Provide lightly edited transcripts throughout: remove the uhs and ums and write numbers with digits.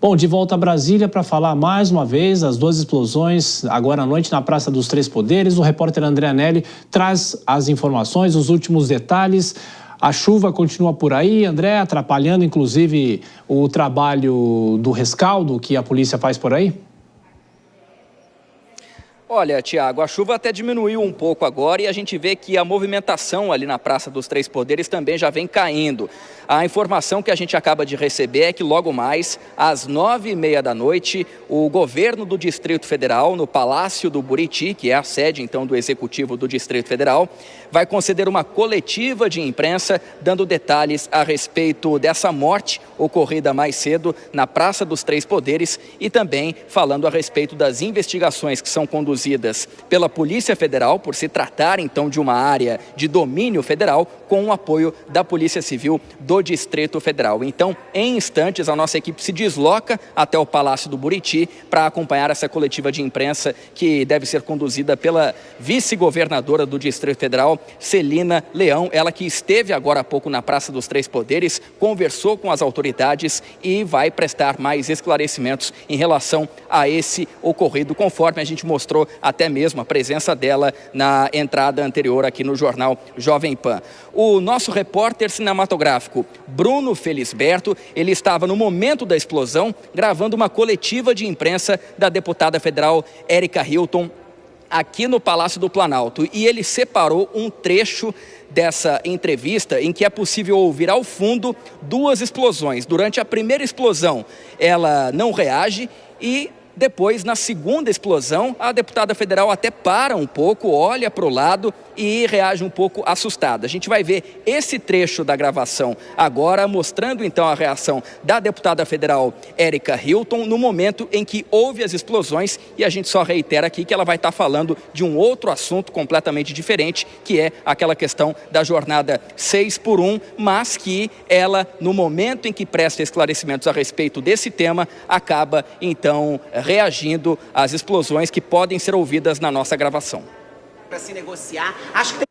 Bom, de volta a Brasília para falar mais uma vez das duas explosões agora à noite na Praça dos Três Poderes. O repórter André Anelli traz as informações, os últimos detalhes. A chuva continua por aí, André, atrapalhando inclusive o trabalho do rescaldo que a polícia faz por aí? Olha, Tiago, a chuva até diminuiu um pouco agora e a gente vê que a movimentação ali na Praça dos Três Poderes também já vem caindo. A informação que a gente acaba de receber é que logo mais, às 9h30 da noite, o governo do Distrito Federal, no Palácio do Buriti, que é a sede então do Executivo do Distrito Federal, vai conceder uma coletiva de imprensa dando detalhes a respeito dessa morte ocorrida mais cedo na Praça dos Três Poderes e também falando a respeito das investigações que são conduzidas pela Polícia Federal, por se tratar então de uma área de domínio federal, com o apoio da Polícia Civil do Distrito Federal. Então, em instantes, a nossa equipe se desloca até o Palácio do Buriti para acompanhar essa coletiva de imprensa que deve ser conduzida pela vice-governadora do Distrito Federal, Celina Leão, ela que esteve agora há pouco na Praça dos Três Poderes, conversou com as autoridades e vai prestar mais esclarecimentos em relação a esse ocorrido, conforme a gente mostrou até mesmo a presença dela na entrada anterior aqui no jornal Jovem Pan. O nosso repórter cinematográfico Bruno Felisberto, ele estava no momento da explosão gravando uma coletiva de imprensa da deputada federal Érica Hilton aqui no Palácio do Planalto e ele separou um trecho dessa entrevista em que é possível ouvir ao fundo duas explosões. Durante a primeira explosão, ela não reage e depois, na segunda explosão, a deputada federal até para um pouco, olha para o lado e reage um pouco assustada. A gente vai ver esse trecho da gravação agora, mostrando então a reação da deputada federal Érica Hilton no momento em que houve as explosões, e a gente só reitera aqui que ela vai estar falando de um outro assunto completamente diferente, que é aquela questão da jornada 6x1, mas que ela, no momento em que presta esclarecimentos a respeito desse tema, acaba então reagindo às explosões que podem ser ouvidas na nossa gravação. Para se negociar, acho que...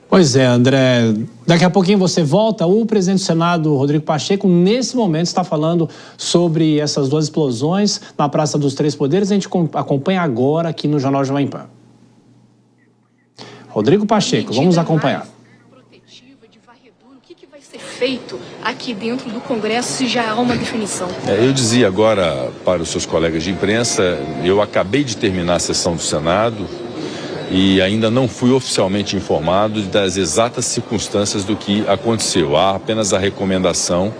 Pois é, André, daqui a pouquinho você volta. O presidente do Senado, Rodrigo Pacheco, nesse momento está falando sobre essas duas explosões na Praça dos Três Poderes. A gente acompanha agora aqui no Jornal Jovem Pan. Rodrigo Pacheco, vamos acompanhar. Feito aqui dentro do Congresso, se já há uma definição? Eu dizia agora para os seus colegas de imprensa, eu acabei de terminar a sessão do Senado e ainda não fui oficialmente informado das exatas circunstâncias do que aconteceu. Há apenas a recomendação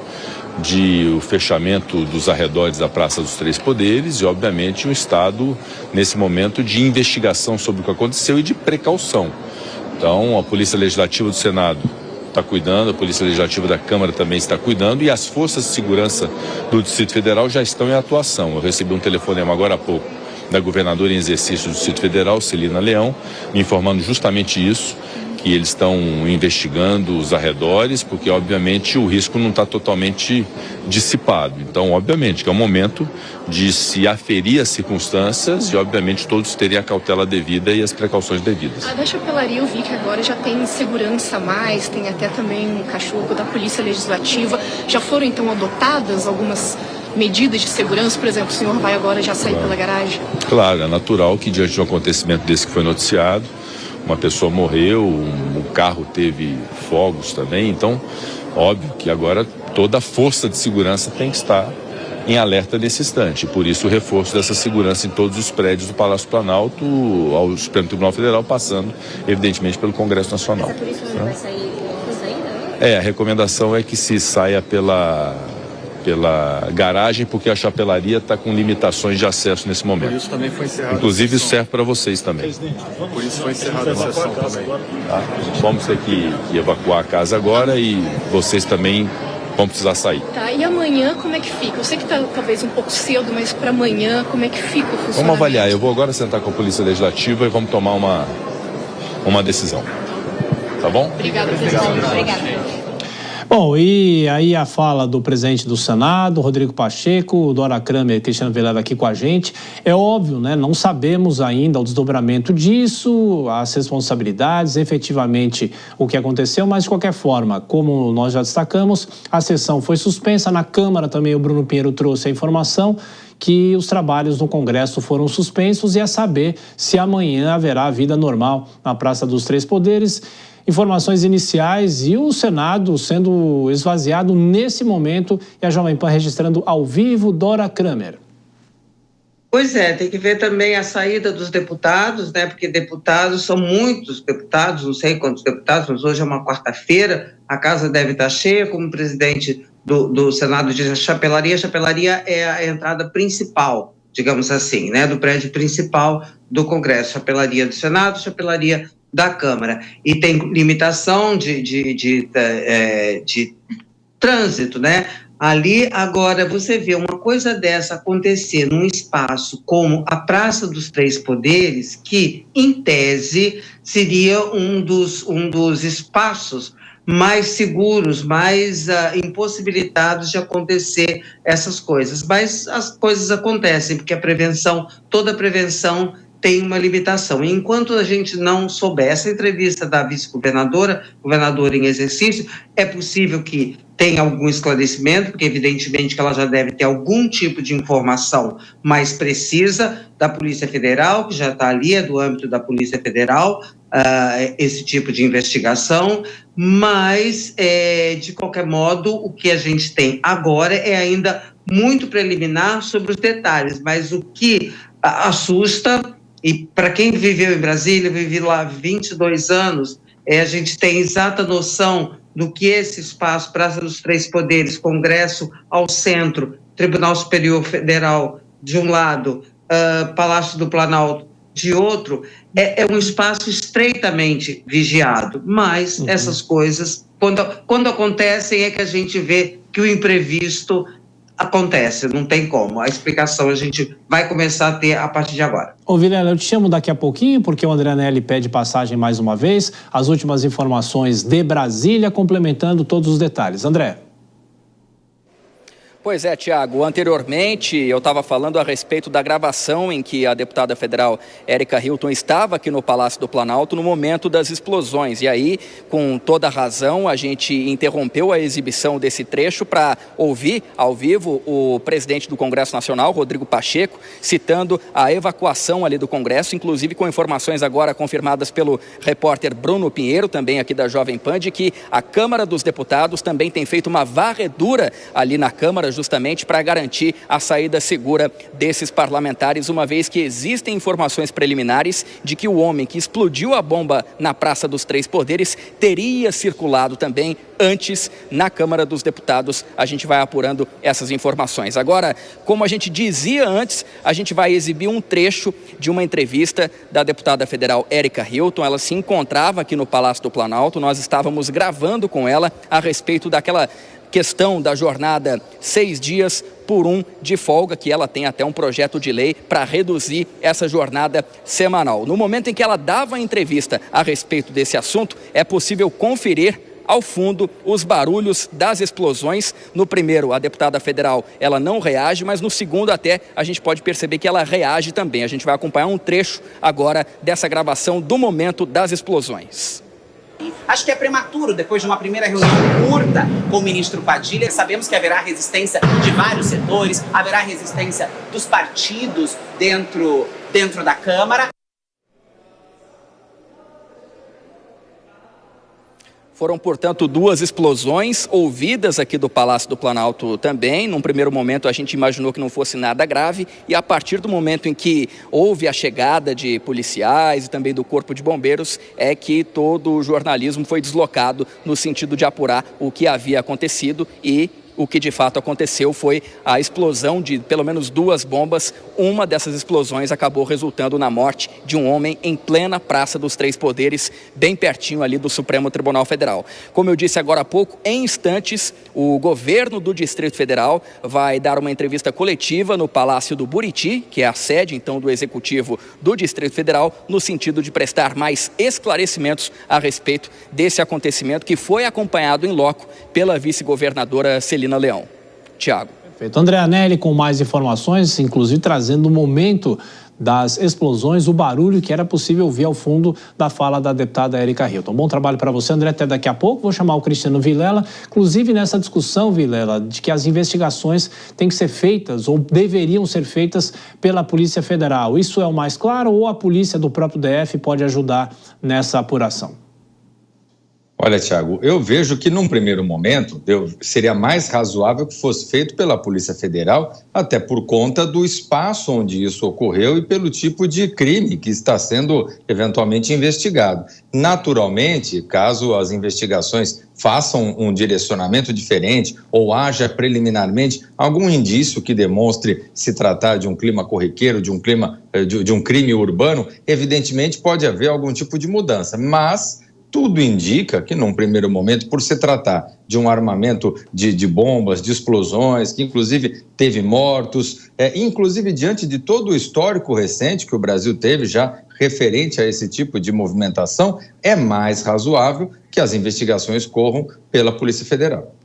de o fechamento dos arredores da Praça dos Três Poderes e, obviamente, um estado, nesse momento, de investigação sobre o que aconteceu e de precaução. Então, a Polícia Legislativa do Senado está cuidando, a Polícia Legislativa da Câmara também está cuidando e as forças de segurança do Distrito Federal já estão em atuação. Eu recebi um telefonema agora há pouco da governadora em exercício do Distrito Federal, Celina Leão, me informando justamente isso, que eles estão investigando os arredores, porque obviamente o risco não está totalmente dissipado. Então, obviamente, que é um momento de se aferir as circunstâncias e, obviamente, todos terem a cautela devida e as precauções devidas. A da chapelaria eu vi que agora já tem segurança a mais, tem até também um cachorro da Polícia Legislativa. Já foram, então, adotadas algumas medidas de segurança? Por exemplo, o senhor vai agora já sair pela garagem? Claro, é natural que diante de um acontecimento desse que foi noticiado, uma pessoa morreu, um carro teve fogos também, então, óbvio que agora toda a força de segurança tem que estar em alerta nesse instante. Por isso o reforço dessa segurança em todos os prédios do Palácio Planalto, ao Supremo Tribunal Federal, passando, evidentemente, pelo Congresso Nacional. Mas a polícia não vai sair, né? A recomendação é que se saia pela garagem, porque a chapelaria está com limitações de acesso nesse momento. Por isso também foi encerrada. Inclusive isso serve para vocês também. Por isso foi encerrada a sessão também. Tá? Vamos ter que evacuar a casa agora e vocês também vão precisar sair. Tá, e amanhã como é que fica? Eu sei que está talvez um pouco cedo, mas para amanhã como é que fica o funcionamento? Vamos avaliar. Eu vou agora sentar com a Polícia Legislativa e vamos tomar uma decisão. Tá bom? Obrigada, presidente. Obrigada. Bom, e aí a fala do presidente do Senado, Rodrigo Pacheco, Dora Kramer e Cristiano Vilela aqui com a gente. É óbvio, né? Não sabemos ainda o desdobramento disso, as responsabilidades, efetivamente o que aconteceu, mas de qualquer forma, como nós já destacamos, a sessão foi suspensa. Na Câmara também o Bruno Pinheiro trouxe a informação que os trabalhos no Congresso foram suspensos e a saber se amanhã haverá vida normal na Praça dos Três Poderes. Informações iniciais e o Senado sendo esvaziado nesse momento e a Jovem Pan registrando ao vivo. Dora Kramer. Pois é, tem que ver também a saída dos deputados, né? Porque deputados são muitos deputados, não sei quantos deputados, mas hoje é uma quarta-feira, a casa deve estar cheia, como o presidente do Senado diz, a chapelaria. A chapelaria é a entrada principal, digamos assim, né? Do prédio principal do Congresso, chapelaria do Senado, chapelaria da Câmara, e tem limitação de trânsito, né? Ali, agora, você vê uma coisa dessa acontecer num espaço como a Praça dos Três Poderes, que, em tese, seria um dos espaços mais seguros, mais impossibilitados de acontecer essas coisas. Mas as coisas acontecem, porque toda prevenção tem uma limitação. Enquanto a gente não souber, essa entrevista da vice-governadora, governadora em exercício, é possível que tenha algum esclarecimento, porque evidentemente que ela já deve ter algum tipo de informação mais precisa da Polícia Federal, que já está ali, é do âmbito da Polícia Federal, esse tipo de investigação, mas, de qualquer modo, o que a gente tem agora é ainda muito preliminar sobre os detalhes, mas o que assusta. E para quem viveu em Brasília, vivi lá 22 anos, a gente tem exata noção do que esse espaço, Praça dos Três Poderes, Congresso ao centro, Tribunal Superior Federal de um lado, Palácio do Planalto de outro, é um espaço estreitamente vigiado. Mas essas coisas, quando acontecem, é que a gente vê que o imprevisto acontece, não tem como. A explicação a gente vai começar a ter a partir de agora. Ô Vilela, eu te chamo daqui a pouquinho, porque o André Anelli pede passagem mais uma vez. As últimas informações de Brasília, complementando todos os detalhes. André. Pois é, Tiago, anteriormente eu estava falando a respeito da gravação em que a deputada federal Érica Hilton estava aqui no Palácio do Planalto no momento das explosões. E aí, com toda a razão, a gente interrompeu a exibição desse trecho para ouvir ao vivo o presidente do Congresso Nacional, Rodrigo Pacheco, citando a evacuação ali do Congresso, inclusive com informações agora confirmadas pelo repórter Bruno Pinheiro, também aqui da Jovem Pan, de que a Câmara dos Deputados também tem feito uma varredura ali na Câmara, justamente para garantir a saída segura desses parlamentares, uma vez que existem informações preliminares de que o homem que explodiu a bomba na Praça dos Três Poderes teria circulado também antes na Câmara dos Deputados. A gente vai apurando essas informações. Agora, como a gente dizia antes, a gente vai exibir um trecho de uma entrevista da deputada federal Érica Hilton. Ela se encontrava aqui no Palácio do Planalto, nós estávamos gravando com ela a respeito daquela questão da jornada 6 dias por 1 de folga, que ela tem até um projeto de lei para reduzir essa jornada semanal. No momento em que ela dava a entrevista a respeito desse assunto, é possível conferir ao fundo os barulhos das explosões. No primeiro, a deputada federal, ela não reage, mas no segundo até a gente pode perceber que ela reage também. A gente vai acompanhar um trecho agora dessa gravação do momento das explosões. Acho que é prematuro, depois de uma primeira reunião curta com o ministro Padilha. Sabemos que haverá resistência de vários setores, haverá resistência dos partidos dentro da Câmara. Foram, portanto, 2 explosões ouvidas aqui do Palácio do Planalto também. Num primeiro momento, a gente imaginou que não fosse nada grave, e a partir do momento em que houve a chegada de policiais e também do Corpo de Bombeiros, é que todo o jornalismo foi deslocado no sentido de apurar o que havia acontecido e o que de fato aconteceu foi a explosão de pelo menos 2 bombas. Uma dessas explosões acabou resultando na morte de um homem em plena Praça dos Três Poderes, bem pertinho ali do Supremo Tribunal Federal. Como eu disse agora há pouco, em instantes, o governo do Distrito Federal vai dar uma entrevista coletiva no Palácio do Buriti, que é a sede então do Executivo do Distrito Federal, no sentido de prestar mais esclarecimentos a respeito desse acontecimento que foi acompanhado em loco pela vice-governadora Celina Leão. Tiago. Perfeito. André Anelli com mais informações, inclusive trazendo o momento das explosões, o barulho que era possível ouvir ao fundo da fala da deputada Erika Hilton. Bom trabalho para você, André, até daqui a pouco. Vou chamar o Cristiano Vilela, inclusive nessa discussão, Vilela, de que as investigações têm que ser feitas ou deveriam ser feitas pela Polícia Federal. Isso é o mais claro ou a polícia do próprio DF pode ajudar nessa apuração? Olha, Tiago, eu vejo que num primeiro momento seria mais razoável que fosse feito pela Polícia Federal, até por conta do espaço onde isso ocorreu e pelo tipo de crime que está sendo eventualmente investigado. Naturalmente, caso as investigações façam um direcionamento diferente ou haja preliminarmente algum indício que demonstre se tratar de um clima corriqueiro, de um crime urbano, evidentemente pode haver algum tipo de mudança, mas tudo indica que, num primeiro momento, por se tratar de um armamento de bombas, de explosões, que inclusive teve mortos, inclusive diante de todo o histórico recente que o Brasil teve já referente a esse tipo de movimentação, é mais razoável que as investigações corram pela Polícia Federal.